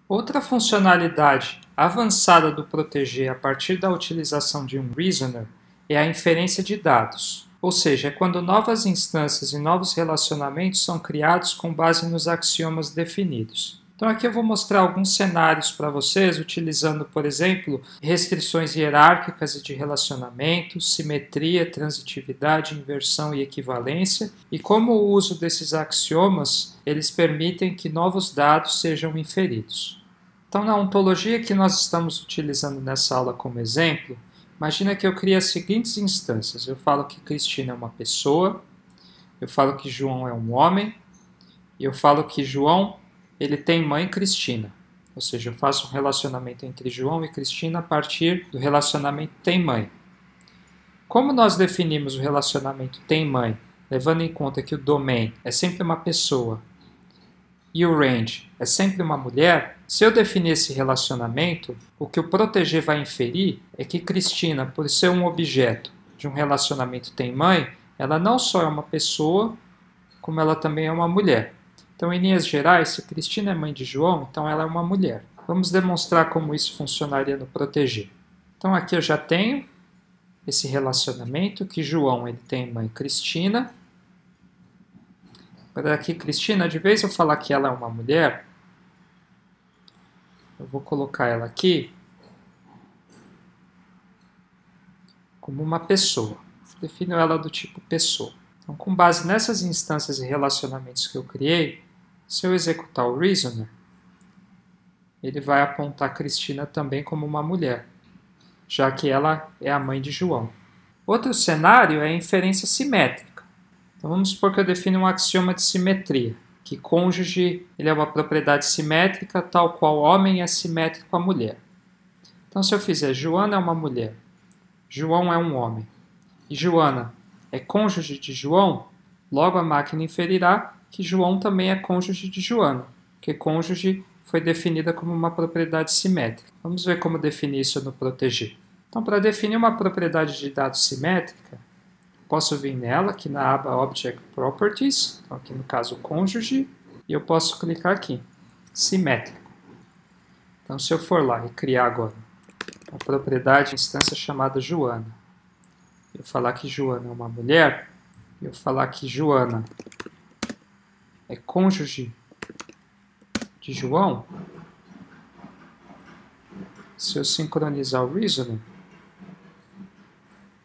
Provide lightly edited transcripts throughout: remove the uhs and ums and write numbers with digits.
Outra funcionalidade avançada do Protégé a partir da utilização de um reasoner é a inferência de dados, ou seja, é quando novas instâncias e novos relacionamentos são criados com base nos axiomas definidos. Então aqui eu vou mostrar alguns cenários para vocês, utilizando, por exemplo, restrições hierárquicas e de relacionamento, simetria, transitividade, inversão e equivalência, e como o uso desses axiomas, eles permitem que novos dados sejam inferidos. Então, na ontologia que nós estamos utilizando nessa aula como exemplo, imagina que eu crio as seguintes instâncias. Eu falo que Cristina é uma pessoa, eu falo que João é um homem, e eu falo que João ele tem mãe Cristina. Ou seja, eu faço um relacionamento entre João e Cristina a partir do relacionamento tem-mãe. Como nós definimos o relacionamento tem-mãe, levando em conta que o domain é sempre uma pessoa e o range é sempre uma mulher, se eu definir esse relacionamento, o que o Protégé vai inferir é que Cristina, por ser um objeto de um relacionamento tem-mãe, ela não só é uma pessoa, como ela também é uma mulher. Então, em linhas gerais, se Cristina é mãe de João, então ela é uma mulher. Vamos demonstrar como isso funcionaria no Protégé. Então, aqui eu já tenho esse relacionamento, que João ele tem mãe Cristina. Para aqui, Cristina, de vez eu falar que ela é uma mulher, eu vou colocar ela aqui como uma pessoa. Defino ela do tipo pessoa. Então, com base nessas instâncias e relacionamentos que eu criei, se eu executar o reasoner, ele vai apontar Cristina também como uma mulher, já que ela é a mãe de João. Outro cenário é a inferência simétrica. Então vamos supor que eu defino um axioma de simetria, que cônjuge ele é uma propriedade simétrica, tal qual homem é simétrico a mulher. Então se eu fizer Joana é uma mulher, João é um homem, e Joana é cônjuge de João, logo a máquina inferirá que João também é cônjuge de Joana, porque cônjuge foi definida como uma propriedade simétrica. Vamos ver como definir isso no Protégé. Então, para definir uma propriedade de dados simétrica, posso vir nela, aqui na aba Object Properties, então aqui no caso cônjuge, e eu posso clicar aqui, simétrico. Então, se eu for lá e criar agora uma propriedade instância chamada Joana, eu falar que Joana é uma mulher, eu falar que Joana é cônjuge de João, se eu sincronizar o reasoning,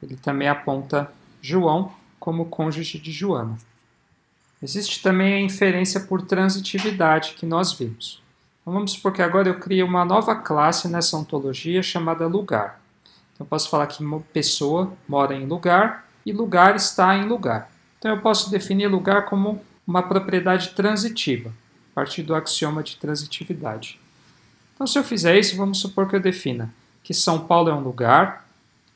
ele também aponta João como cônjuge de Joana. Existe também a inferência por transitividade que nós vimos. Então vamos supor que agora eu crio uma nova classe nessa ontologia chamada lugar. Então eu posso falar que uma pessoa mora em lugar e lugar está em lugar. Então eu posso definir lugar como uma propriedade transitiva, a partir do axioma de transitividade. Então, se eu fizer isso, vamos supor que eu defina que São Paulo é um lugar,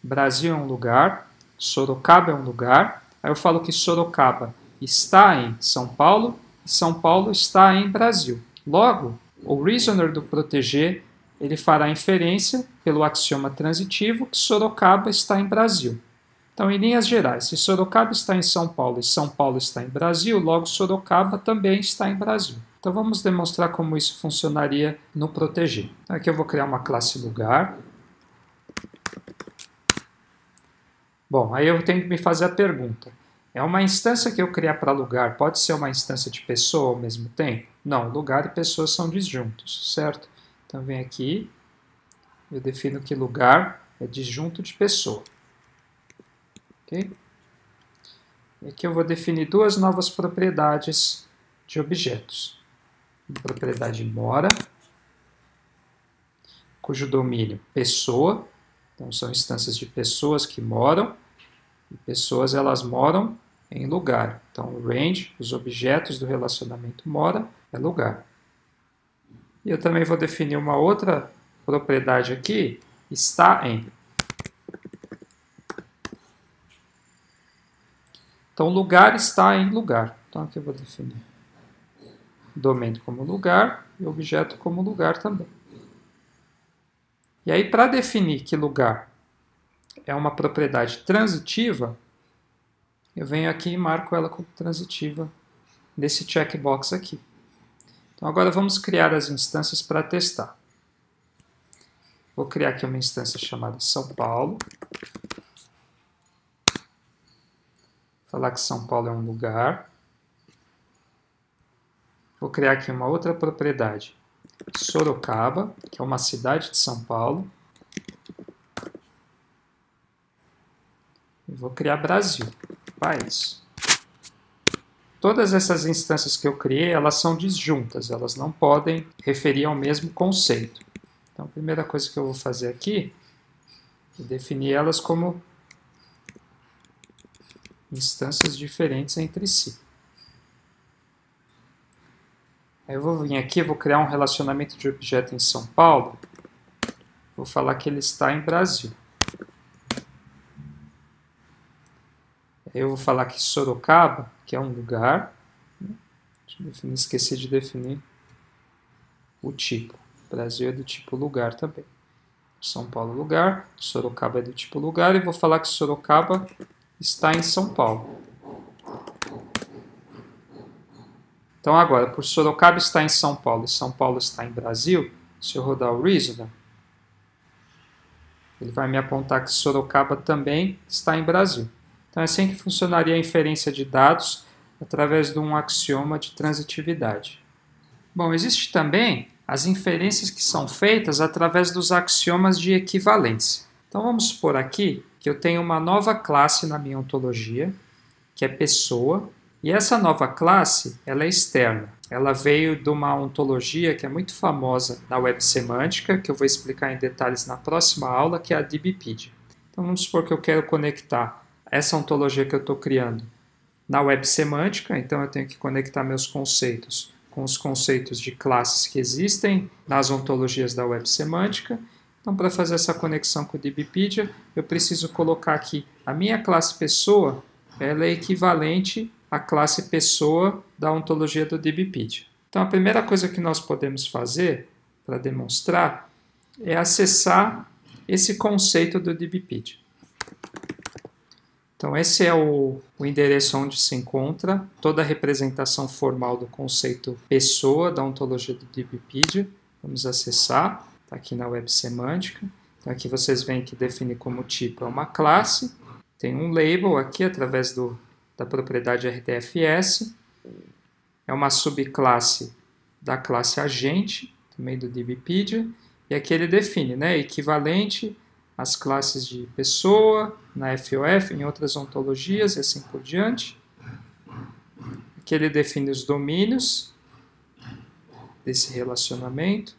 Brasil é um lugar, Sorocaba é um lugar. Aí eu falo que Sorocaba está em São Paulo e São Paulo está em Brasil. Logo, o reasoner do Protégé ele fará inferência pelo axioma transitivo que Sorocaba está em Brasil. Então, em linhas gerais, se Sorocaba está em São Paulo e São Paulo está em Brasil, logo Sorocaba também está em Brasil. Então, vamos demonstrar como isso funcionaria no Protégé. Então, aqui eu vou criar uma classe lugar. Bom, aí eu tenho que me fazer a pergunta. É uma instância que eu criar para lugar, pode ser uma instância de pessoa ao mesmo tempo? Não, lugar e pessoa são disjuntos, certo? Então, vem aqui, eu defino que lugar é disjunto de pessoa. Okay? E aqui eu vou definir duas novas propriedades de objetos. Uma propriedade mora, cujo domínio pessoa, então são instâncias de pessoas que moram, e pessoas elas moram em lugar. Então o range, os objetos do relacionamento mora, é lugar. E eu também vou definir uma outra propriedade aqui, está em. Então, lugar está em lugar. Então, aqui eu vou definir domain como lugar e objeto como lugar também. E aí, para definir que lugar é uma propriedade transitiva, eu venho aqui e marco ela como transitiva nesse checkbox aqui. Então agora vamos criar as instâncias para testar. Vou criar aqui uma instância chamada São Paulo. Falar que São Paulo é um lugar. Vou criar aqui uma outra propriedade, Sorocaba, que é uma cidade de São Paulo. E vou criar Brasil, país. Todas essas instâncias que eu criei, elas são disjuntas, elas não podem referir ao mesmo conceito. Então, a primeira coisa que eu vou fazer aqui é definir elas como instâncias diferentes entre si. Aí eu vou vir aqui, vou criar um relacionamento de objeto em São Paulo. Vou falar que ele está em Brasil. Aí eu vou falar que Sorocaba, que é um lugar. Esqueci de definir o tipo. Brasil é do tipo lugar também. São Paulo, lugar. Sorocaba é do tipo lugar. E vou falar que Sorocaba está em São Paulo. Então agora, por Sorocaba está em São Paulo e São Paulo está em Brasil, se eu rodar o Reasoner, ele vai me apontar que Sorocaba também está em Brasil. Então é assim que funcionaria a inferência de dados através de um axioma de transitividade. Bom, existe também as inferências que são feitas através dos axiomas de equivalência. Então vamos supor aqui que eu tenho uma nova classe na minha ontologia, que é pessoa, e essa nova classe, ela é externa. Ela veio de uma ontologia que é muito famosa na web semântica, que eu vou explicar em detalhes na próxima aula, que é a DBpedia. Então vamos supor que eu quero conectar essa ontologia que eu estou criando na web semântica, então eu tenho que conectar meus conceitos com os conceitos de classes que existem nas ontologias da web semântica. Então, para fazer essa conexão com o DBpedia, eu preciso colocar aqui a minha classe pessoa, ela é equivalente à classe pessoa da ontologia do DBpedia. Então, a primeira coisa que nós podemos fazer para demonstrar é acessar esse conceito do DBpedia. Então, esse é o endereço onde se encontra toda a representação formal do conceito pessoa da ontologia do DBpedia. Vamos acessar, está aqui na web semântica. Então, aqui vocês veem que define como tipo é uma classe. Tem um label aqui através da propriedade RTFS. É uma subclasse da classe agente, também do DBpedia. E aqui ele define, né, equivalente às classes de pessoa, na FOF, em outras ontologias e assim por diante. Aqui ele define os domínios desse relacionamento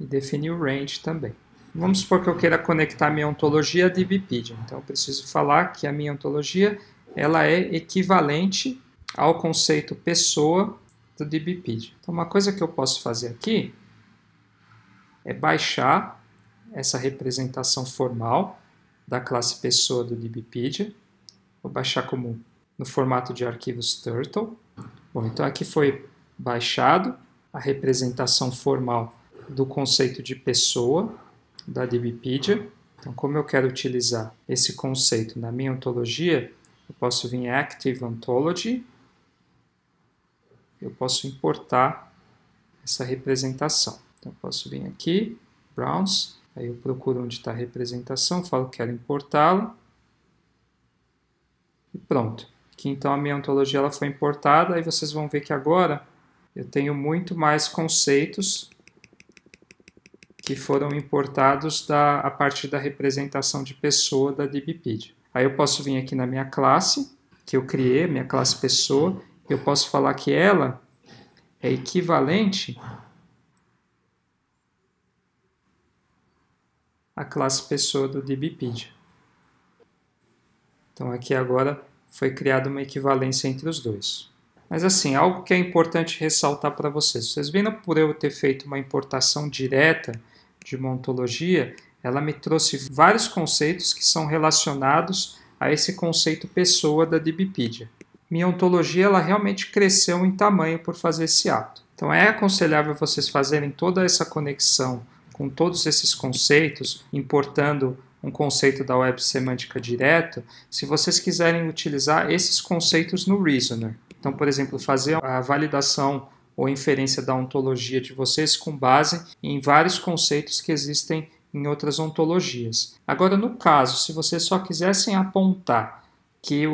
e define o range também. Vamos supor que eu queira conectar minha ontologia a DBpedia. Então eu preciso falar que a minha ontologia ela é equivalente ao conceito pessoa do DBpedia. Então uma coisa que eu posso fazer aqui é baixar essa representação formal da classe pessoa do DBpedia. Vou baixar como no formato de arquivos Turtle. Bom, então aqui foi baixado a representação formal do conceito de pessoa da DBpedia. Então, como eu quero utilizar esse conceito na minha ontologia, eu posso vir em Active Ontology, eu posso importar essa representação. Então, eu posso vir aqui, Browse, aí eu procuro onde está a representação, falo que quero importá-la, e pronto. Aqui então a minha ontologia ela foi importada, aí vocês vão ver que agora eu tenho muito mais conceitos que foram importados a partir da representação de pessoa da DBpedia. Aí eu posso vir aqui na minha classe, que eu criei, minha classe pessoa, eu posso falar que ela é equivalente à classe pessoa do DBpedia. Então aqui agora foi criada uma equivalência entre os dois. Mas assim, algo que é importante ressaltar para vocês. Vocês viram por eu ter feito uma importação direta de uma ontologia, ela me trouxe vários conceitos que são relacionados a esse conceito pessoa da DBpedia. Minha ontologia ela realmente cresceu em tamanho por fazer esse ato. Então é aconselhável vocês fazerem toda essa conexão com todos esses conceitos, importando um conceito da web semântica direto, se vocês quiserem utilizar esses conceitos no Reasoner. Então, por exemplo, fazer a validação ou inferência da ontologia de vocês com base em vários conceitos que existem em outras ontologias. Agora, no caso, se vocês só quisessem apontar que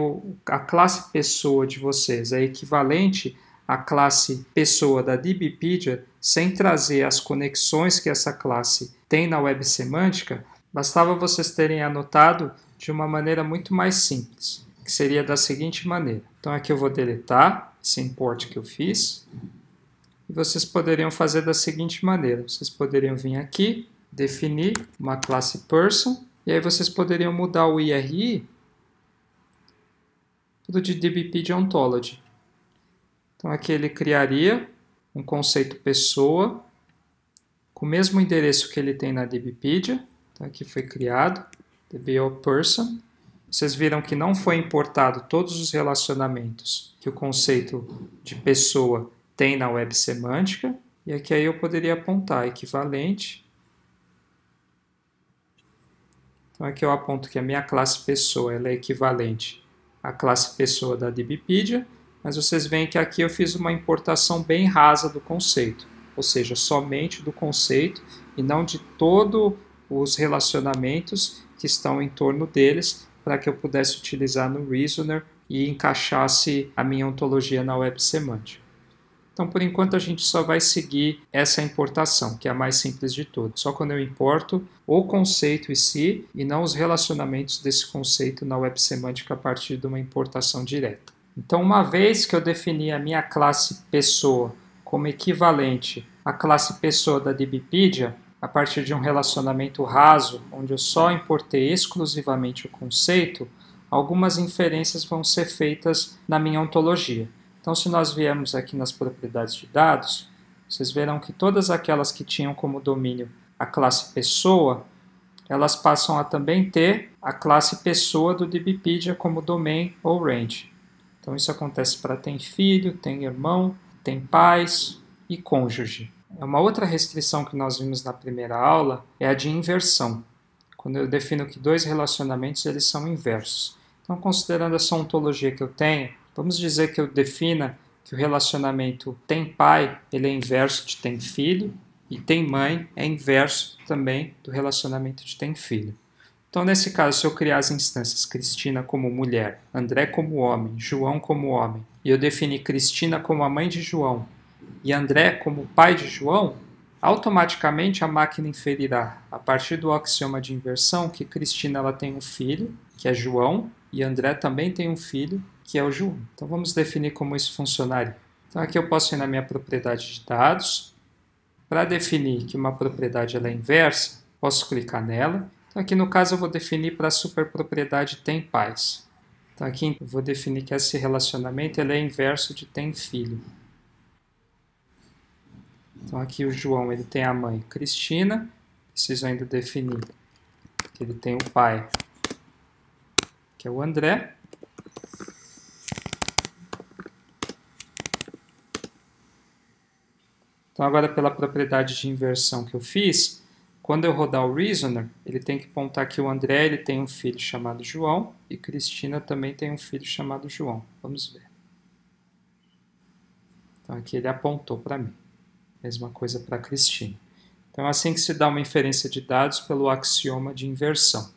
a classe pessoa de vocês é equivalente à classe pessoa da DBpedia, sem trazer as conexões que essa classe tem na web semântica, bastava vocês terem anotado de uma maneira muito mais simples, que seria da seguinte maneira. Então aqui eu vou deletar esse import que eu fiz, e vocês poderiam fazer da seguinte maneira. Vocês poderiam vir aqui, definir uma classe person, e aí vocês poderiam mudar o IRI para o de DBpedia Ontology. Então aqui ele criaria um conceito pessoa, com o mesmo endereço que ele tem na DBpedia. Então aqui foi criado, DBO person. Vocês viram que não foi importado todos os relacionamentos que o conceito de pessoa tem na web semântica. E aqui aí eu poderia apontar equivalente. Então aqui eu aponto que a minha classe pessoa ela é equivalente à classe pessoa da DBpedia, mas vocês veem que aqui eu fiz uma importação bem rasa do conceito, ou seja, somente do conceito e não de todos os relacionamentos que estão em torno deles, para que eu pudesse utilizar no Reasoner e encaixasse a minha ontologia na web semântica. Então, por enquanto, a gente só vai seguir essa importação, que é a mais simples de todas. Só quando eu importo o conceito em si e não os relacionamentos desse conceito na web semântica a partir de uma importação direta. Então, uma vez que eu defini a minha classe pessoa como equivalente à classe pessoa da DBpedia, a partir de um relacionamento raso, onde eu só importei exclusivamente o conceito, algumas inferências vão ser feitas na minha ontologia. Então, se nós viermos aqui nas propriedades de dados, vocês verão que todas aquelas que tinham como domínio a classe pessoa, elas passam a também ter a classe pessoa do DBpedia como domain ou range. Então, isso acontece para tem filho, tem irmão, tem pais e cônjuge. Uma outra restrição que nós vimos na primeira aula é a de inversão, quando eu defino que dois relacionamentos eles são inversos. Então, considerando essa ontologia que eu tenho, vamos dizer que eu defina que o relacionamento tem pai, ele é inverso de tem filho, e tem mãe é inverso também do relacionamento de tem filho. Então, nesse caso, se eu criar as instâncias Cristina como mulher, André como homem, João como homem, e eu definir Cristina como a mãe de João e André como pai de João, automaticamente a máquina inferirá, a partir do axioma de inversão, que Cristina ela tem um filho, que é João, e André também tem um filho, que é o João. Então vamos definir como isso funcionaria. Então aqui eu posso ir na minha propriedade de dados. Para definir que uma propriedade ela é inversa, posso clicar nela. Então aqui no caso eu vou definir para a superpropriedade tem pais. Então aqui eu vou definir que esse relacionamento ele é inverso de tem filho. Então aqui o João ele tem a mãe Cristina, preciso ainda definir que ele tem o pai, que é o André. Então agora pela propriedade de inversão que eu fiz, quando eu rodar o Reasoner, ele tem que apontar que o André ele tem um filho chamado João e Cristina também tem um filho chamado João. Vamos ver. Então aqui ele apontou para mim. Mesma coisa para Cristina. Então é assim que se dá uma inferência de dados pelo axioma de inversão.